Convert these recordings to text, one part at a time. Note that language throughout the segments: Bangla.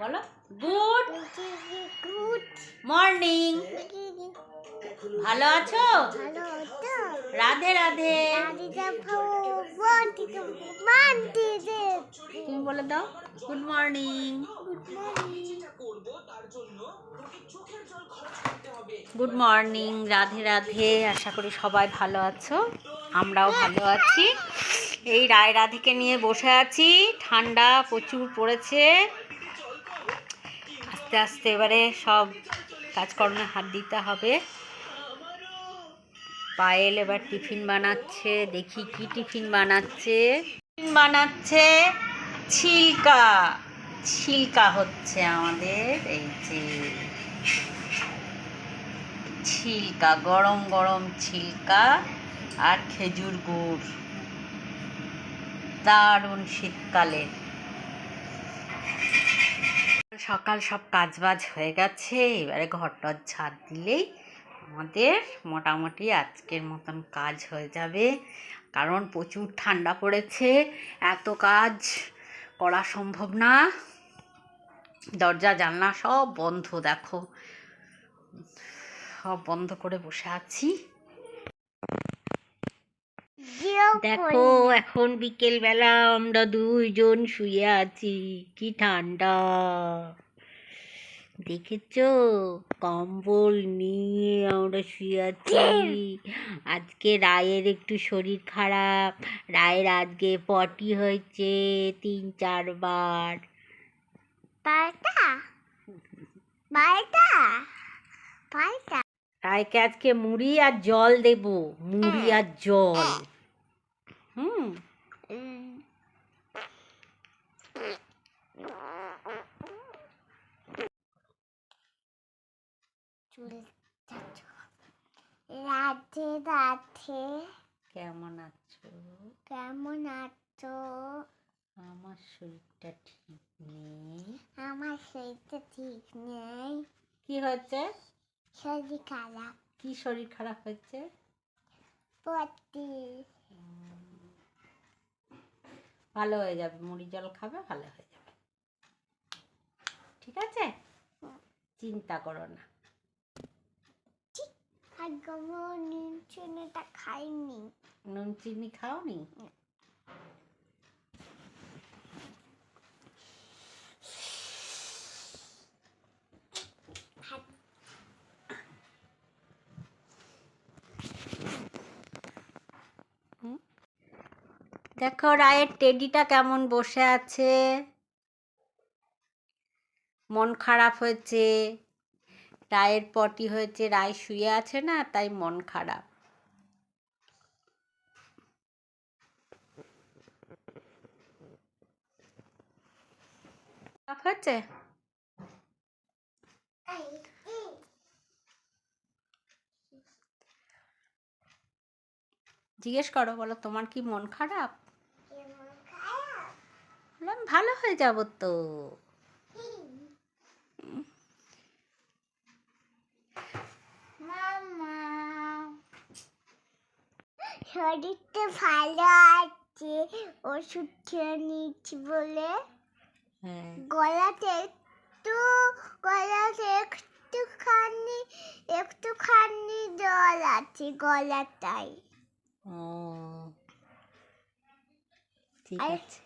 বলো গুড মর্নিং। ভালো আছো? রাধে রাধে। তুমি বলে দাও good morning. Good morning, Radhe Radhe. আশা করি সবাই ভালো আছো, আমরাও ভালো আছি। এই রায় রাধিকে নিয়ে বসে আছি, ঠান্ডা প্রচুর পড়েছে। আস্তে আস্তে এবারে সব কাজকর্মে হাত দিতে হবে। পায়েল এবার টিফিন বানাচ্ছে, দেখি কি টিফিন বানাচ্ছে। টিফিন বানাচ্ছে ছিলকা, ছিলকা হচ্ছে আমাদের। এই যে ছিলকা, গরম গরম ছিলকা আর খেজুর গুড়, দারুণ শীতকালে। সকাল সব কাজবাজ হয়ে গেছে, এবারে ঘরটর ঝাড় দিলেই আমাদের মোটামুটি আজকের মতন কাজ হয়ে যাবে। কারণ প্রচুর ঠান্ডা পড়েছে, এত কাজ করা সম্ভব না। দরজা জানলা সব বন্ধ, দেখো সব বন্ধ করে বসে আছি। দেখো এখন বিকেল বেলা আমরা দুইজন শুয়ে আছি, কি ঠান্ডা দেখেছো, কম্বল নিয়ে আমরা শুয়ে আছি। আজকে রায়ের একটু শরীর খারাপ, রায়ের আজকে পটি হয়েছে 3-4 বার। রায়কে আজকে মুড়ি আর জল দেব, মুড়ি আর জল। রাধে রাধে। কেমন আছো? কেমন আছো? আমার শরীরটা ঠিক নেই। আমার শরীরটা ঠিক নেই। কি হয়েছে? শরীর খারাপ। কি শরীর খারাপ হয়েছে? পটি। ভালো হয়ে যাবে, মুড়ি জল খাবে, ভালো হয়ে যাবে, ঠিক আছে? চিন্তা করো না। আজকে নুন চিনিটা খাইনি। নুন চিনি খাওনি? দেখো রায়ের টেডিটা কেমন বসে আছে, মন খারাপ হয়েছে। রায়ের পটি হয়েছে, রায় শুয়ে আছে না, তাই মন খারাপ হয়েছে। জিজ্ঞেস করো, বলো তোমার কি মন খারাপ? বললাম ভালো হয়ে যাব তো। শরীরটা ভালো আছে, ওষুধ খেয়ে নিচ্ছি বলে। গলাতে একটুখানি জল আছে গলাটাই। ঠিক আছে।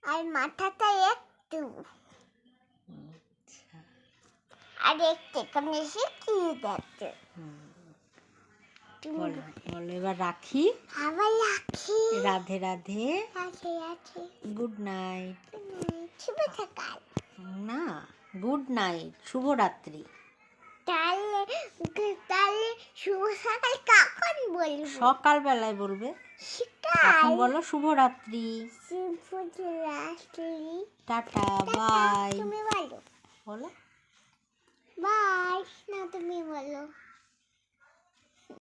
আর মাথাটা একটু, আর একটু বেশি কি যাচ্ছে। বলো এবার রাখি। আবার রাখি। রাধে রাধে। রাধে রাধে। Good night. শুভ সকাল। না, গুড নাইট, শুভরাত্রি। তাহলে শুভ সকাল কখন বলবো? সকালবেলায় বলবে। এখন বলো শুভরাত্রি। শুভরাত্রি। Tata, bye. তুমি বলো। বলো বাই। না তুমি বলো।